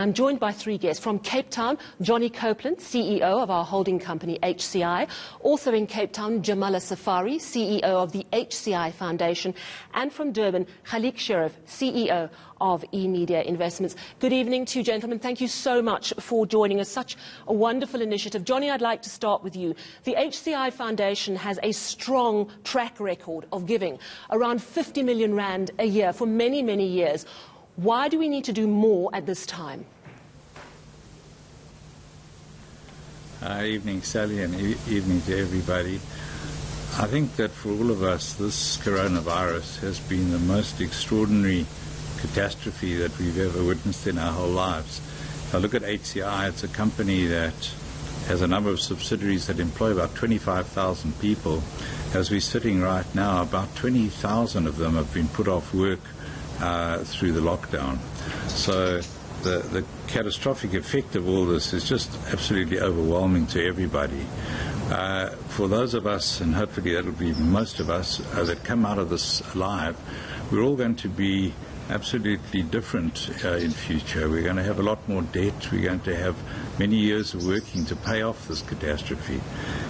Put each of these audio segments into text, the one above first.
I'm joined by three guests. From Cape Town, Johnny Copeland, CEO of our holding company HCI. Also in Cape Town, JAMALA Safari, CEO of the HCI Foundation. And from Durban, KICKSTART, CEO of eMedia Investments. Good evening to you, gentlemen. Thank you so much for joining us. Such a wonderful initiative. Johnny, I'd like to start with you. The HCI Foundation has a strong track record of giving around 50 million rand a year for many, many years. Why do we need to do more at this time? Evening, Sally, and evening to everybody. I think that for all of us, this coronavirus has been the most extraordinary catastrophe that we've ever witnessed in our whole lives. If I look at HCI, it's a company that has a number of subsidiaries that employ about 25,000 people. As we're sitting right now, about 20,000 of them have been put off work through the lockdown. So the catastrophic effect of all this is just absolutely overwhelming to everybody. For those of us, and hopefully that'll be most of us, that come out of this alive, we're all going to be absolutely different in future. We're going to have a lot more debt. We're going to have many years of working to pay off this catastrophe.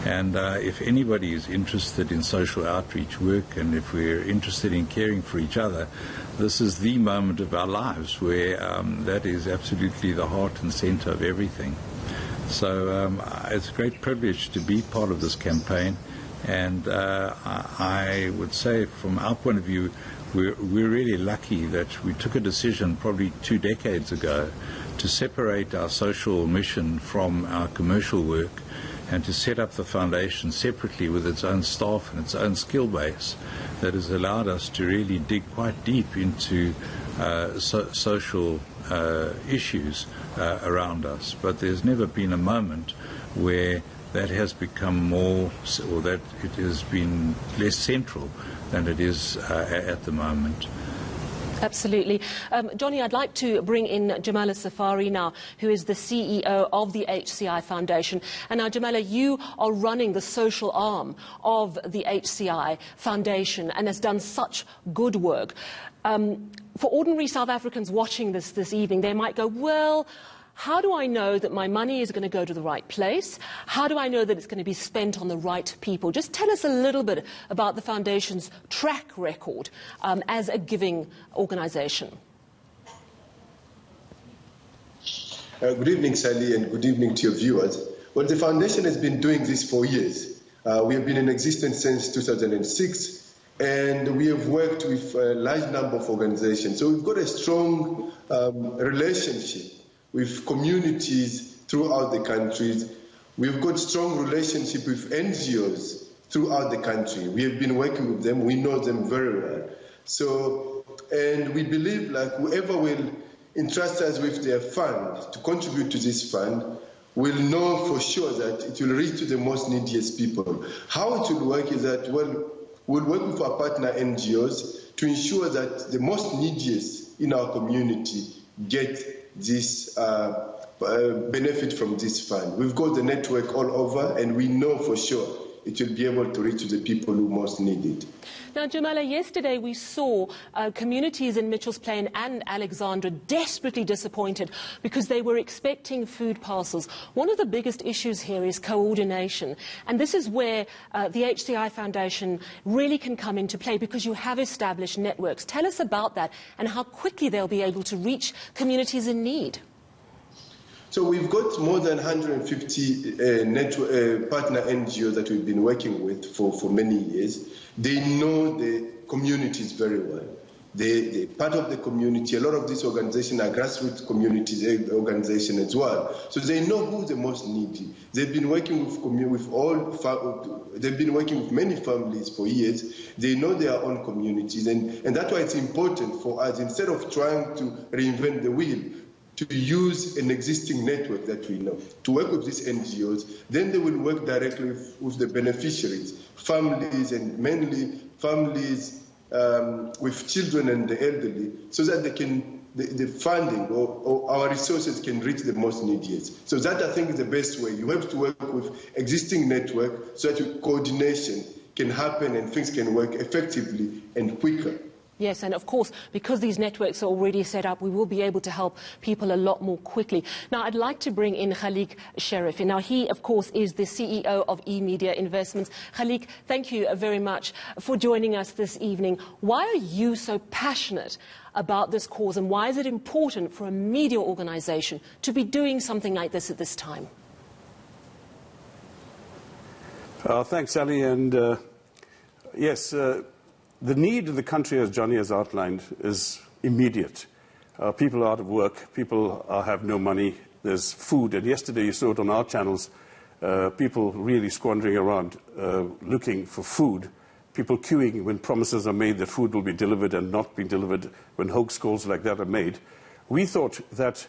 And if anybody is interested in social outreach work, and if we're interested in caring for each other, this is the moment of our lives where that is absolutely the heart and center of everything. So it's a great privilege to be part of this campaign, and I would say from our point of view, we're really lucky that we took a decision probably 2 decades ago to separate our social mission from our commercial work and to set up the foundation separately with its own staff and its own skill base that has allowed us to really dig quite deep into social issues around us. But there's never been a moment where that has become more, or that it has been less central than it is at the moment. Absolutely. Johnny, I'd like to bring in JAMALA Safari now, who is the CEO of the HCI Foundation. And now, JAMALA, you are running the social arm of the HCI Foundation and has done such good work. For ordinary South Africans watching this evening, they might go, well, how do I know that my money is going to go to the right place? How do I know that it's going to be spent on the right people? Just tell us a little bit about the Foundation's track record as a giving organisation. Good evening, Sally, and good evening to your viewers. Well, the Foundation has been doing this for years. We have been in existence since 2006, and we have worked with a large number of organizations. So we've got a strong relationship with communities throughout the countries. We've got strong relationship with NGOs throughout the country. We have been working with them. We know them very well. So, and we believe like whoever will entrust us with their fund to contribute to this fund will know for sure that it will reach to the most neediest people. How it will work is that, well, we'll work with our partner NGOs to ensure that the most neediest in our community get this benefit from this fund. We've got the network all over, and we know for sure it will be able to reach to the people who most need it. Now, JAMALA, yesterday we saw communities in Mitchells Plain and Alexandra desperately disappointed because they were expecting food parcels. One of the biggest issues here is coordination, and this is where the HCI Foundation really can come into play because you have established networks. Tell us about that and how quickly they'll be able to reach communities in need. So we've got more than 150 partner NGOs that we've been working with for many years. They know the communities very well. They're part of the community. A lot of these organizations are grassroots community organizations as well. So they know who the most needy. They've been working they've been working with many families for years. They know their own communities, and that's why it's important for us, instead of trying to reinvent the wheel, to use an existing network that we know, to work with these NGOs. Then they will work directly with the beneficiaries, families, and mainly families with children and the elderly, so that they can, the funding or our resources can reach the most neediest. So that, I think, is the best way. You have to work with existing network so that coordination can happen and things can work effectively and quicker. Yes, and of course, because these networks are already set up, we will be able to help people a lot more quickly. Now, I'd like to bring in Khalik Sherif. Now, he, of course, is the CEO of eMedia Investments. Khalik, thank you very much for joining us this evening. Why are you so passionate about this cause, and why is it important for a media organization to be doing something like this at this time? Thanks, Sally. And yes, the need in the country, as Johnny has outlined, is immediate. People are out of work. People have no money. There's food. And yesterday you saw it on our channels, people really squandering around looking for food. People queuing when promises are made that food will be delivered and not be delivered, when hoax calls like that are made. We thought that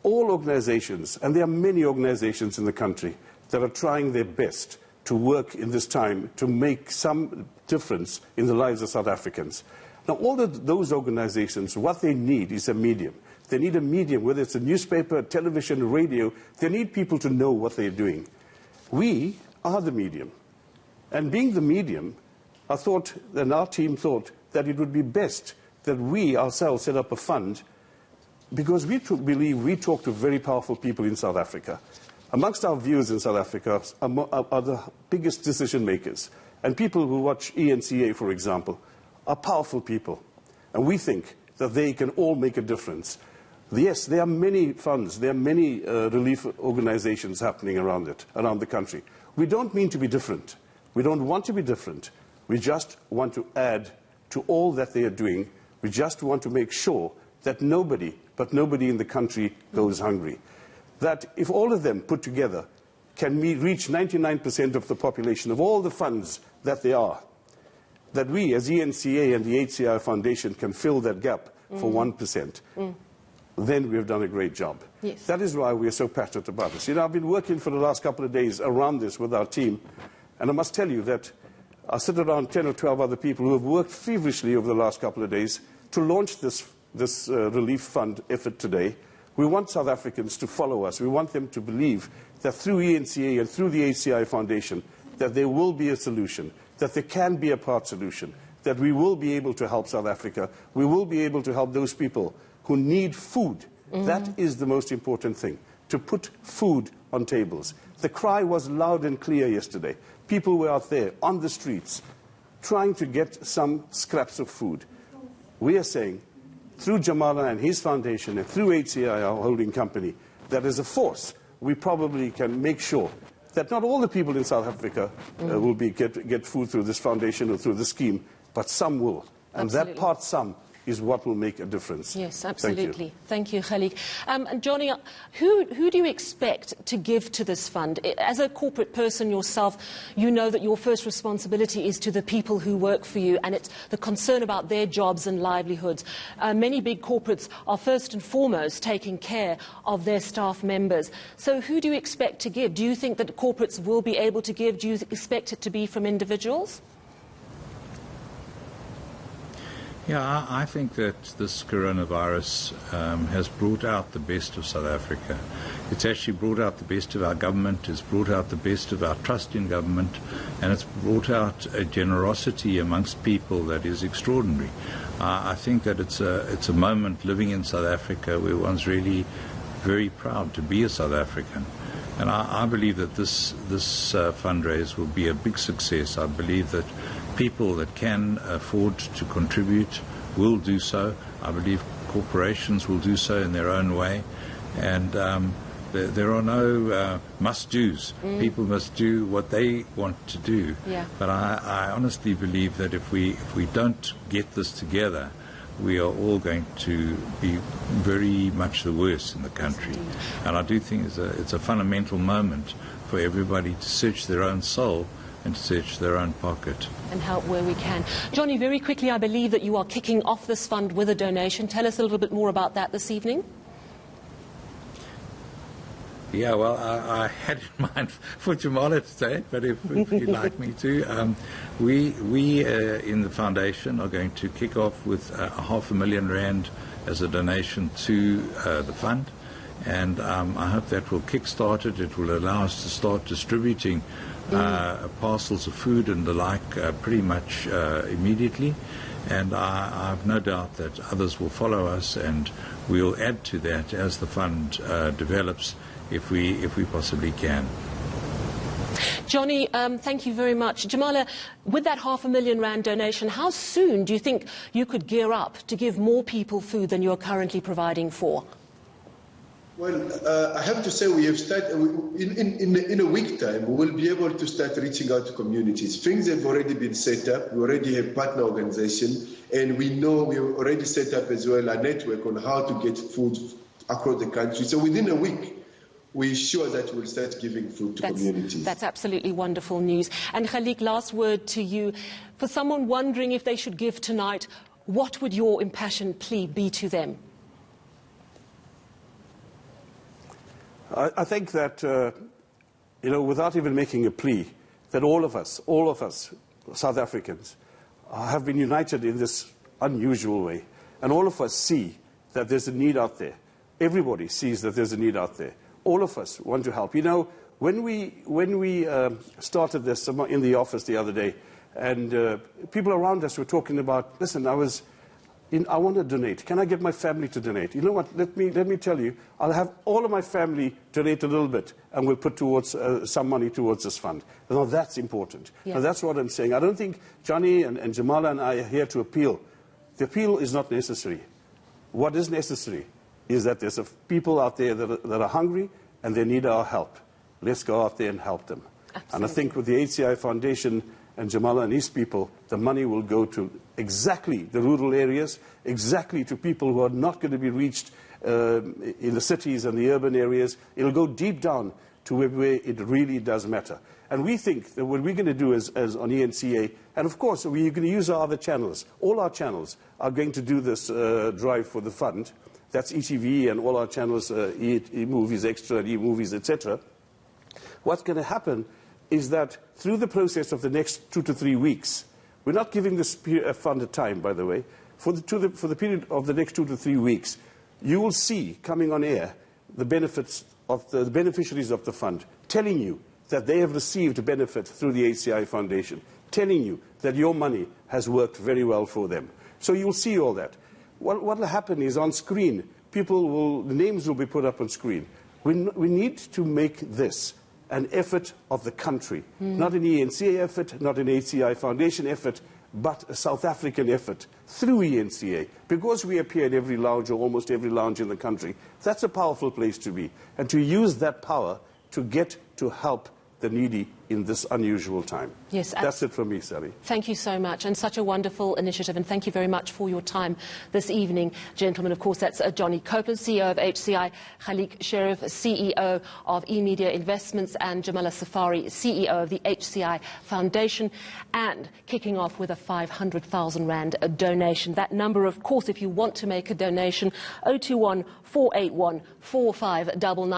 all organizations, and there are many organizations in the country that are trying their best to work in this time to make some difference in the lives of South Africans. Now, all of those organizations, what they need is a medium. They need a medium, whether it's a newspaper, television, radio. They need people to know what they're doing. We are the medium. And being the medium, I thought, and our team thought, that it would be best that we ourselves set up a fund, because we believe we talk to very powerful people in South Africa. Amongst our viewers in South Africa are the biggest decision makers. And people who watch ENCA, for example, are powerful people. And we think that they can all make a difference. Yes, there are many funds, there are many relief organizations happening around the country. We don't mean to be different. We don't want to be different. We just want to add to all that they are doing. We just want to make sure that nobody in the country goes hungry. That if all of them put together can reach 99% of the population of all the funds that there are, that we as ENCA and the HCI Foundation can fill that gap for 1%, then we have done a great job. Yes. That is why we are so passionate about this. You know, I've been working for the last couple of days around this with our team, and I must tell you that I sit around 10 or 12 other people who have worked feverishly over the last couple of days to launch this relief fund effort today. We want South Africans to follow us. We want them to believe that through ENCA and through the HCI Foundation, that there will be a solution, that there can be a part solution, that we will be able to help South Africa. We will be able to help those people who need food. That is the most important thing, to put food on tables. The cry was loud and clear yesterday. People were out there on the streets trying to get some scraps of food. We are saying, through JAMALA and his foundation and through HCI, our holding company, that as a force, we probably can make sure that not all the people in South Africa will get food through this foundation or through the scheme, but some will. And Absolutely. that part some is what will make a difference. Yes, absolutely. Thank you, Khalik. And Johnny, who do you expect to give to this fund? As a corporate person yourself, you know that your first responsibility is to the people who work for you, and it's the concern about their jobs and livelihoods. Many big corporates are first and foremost taking care of their staff members. So who do you expect to give? Do you think that corporates will be able to give? Do you expect it to be from individuals? Yeah, I think that this coronavirus has brought out the best of South Africa. It's actually brought out the best of our government, it's brought out the best of our trust in government, and it's brought out a generosity amongst people that is extraordinary. I think that it's a moment living in South Africa where one's really very proud to be a South African. And I believe that this fundraise will be a big success. I believe that people that can afford to contribute will do so. I believe corporations will do so in their own way. And there are no must-dos. People must do what they want to do. Yeah. But I honestly believe that if we don't get this together, we are all going to be very much the worse in the country. And I do think it's a fundamental moment for everybody to search their own soul and to search their own pocket. And help where we can. Johnny, very quickly, I believe that you are kicking off this fund with a donation. Tell us a little bit more about that this evening. Yeah, well, I had in mind for JAMALA to say it, but if you'd like me to. We in the foundation are going to kick off with R500,000 Rand as a donation to the fund. And I hope that will kickstart it. It will allow us to start distributing parcels of food and the like pretty much immediately. And I've no doubt that others will follow us, and we'll add to that as the fund develops, if we possibly can. Johnny, thank you very much. Jamala, with that R500,000 donation, how soon do you think you could gear up to give more people food than you're currently providing for? Well, I have to say we have started, in a week time, we will be able to start reaching out to communities. Things have already been set up. We already have partner organization, and we know we have already set up as well a network on how to get food across the country. So within a week, we're sure that we'll start giving food to communities. That's absolutely wonderful news. And Khalik, last word to you. For someone wondering if they should give tonight, what would your impassioned plea be to them? I think that, without even making a plea, that all of us, South Africans, have been united in this unusual way. And all of us see that there's a need out there. Everybody sees that there's a need out there. All of us want to help. You know, when we started this in the office the other day, and people around us were talking about, listen, I want to donate. Can I get my family to donate? You know what? Let me tell you. I'll have all of my family donate a little bit, and we'll put towards some money towards this fund. Now that's important. Yeah. Now that's what I'm saying. I don't think Johnny and Jamala and I are here to appeal. The appeal is not necessary. What is necessary is that there's people out there that are hungry and they need our help. Let's go out there and help them. Absolutely. And I think with the HCI Foundation and Jamala and his people, the money will go to exactly the rural areas, exactly to people who are not going to be reached in the cities and the urban areas. It'll go deep down to where it really does matter. And we think that what we're going to do as on ENCA, and of course we're going to use our other channels. All our channels are going to do this drive for the fund. That's ETV and all our channels, eMovies Extra, eMovies, etc. What's going to happen is that through the process of the next 2 to 3 weeks, we're not giving this fund a time, by the way, for the period of the next 2 to 3 weeks, you will see coming on air the benefits of the beneficiaries of the fund, telling you that they have received benefit through the HCI Foundation, telling you that your money has worked very well for them. So you'll see all that. What will happen is on screen, the names will be put up on screen. We need to make this an effort of the country, not an ENCA effort, not an HCI Foundation effort, but a South African effort through ENCA. Because we appear in every lounge or almost every lounge in the country, that's a powerful place to be. And to use that power to get to help the needy in this unusual time. Yes, that's it from me, Sally. Thank you so much, and such a wonderful initiative, and thank you very much for your time this evening, gentlemen. Of course, that's Johnny COPELYN, CEO of HCI, Khalik Sheriff, CEO of eMedia Investments, and Jamala Safari, CEO of the HCI Foundation, and kicking off with a 500,000 Rand donation. That number, of course, if you want to make a donation, 021 481 4599.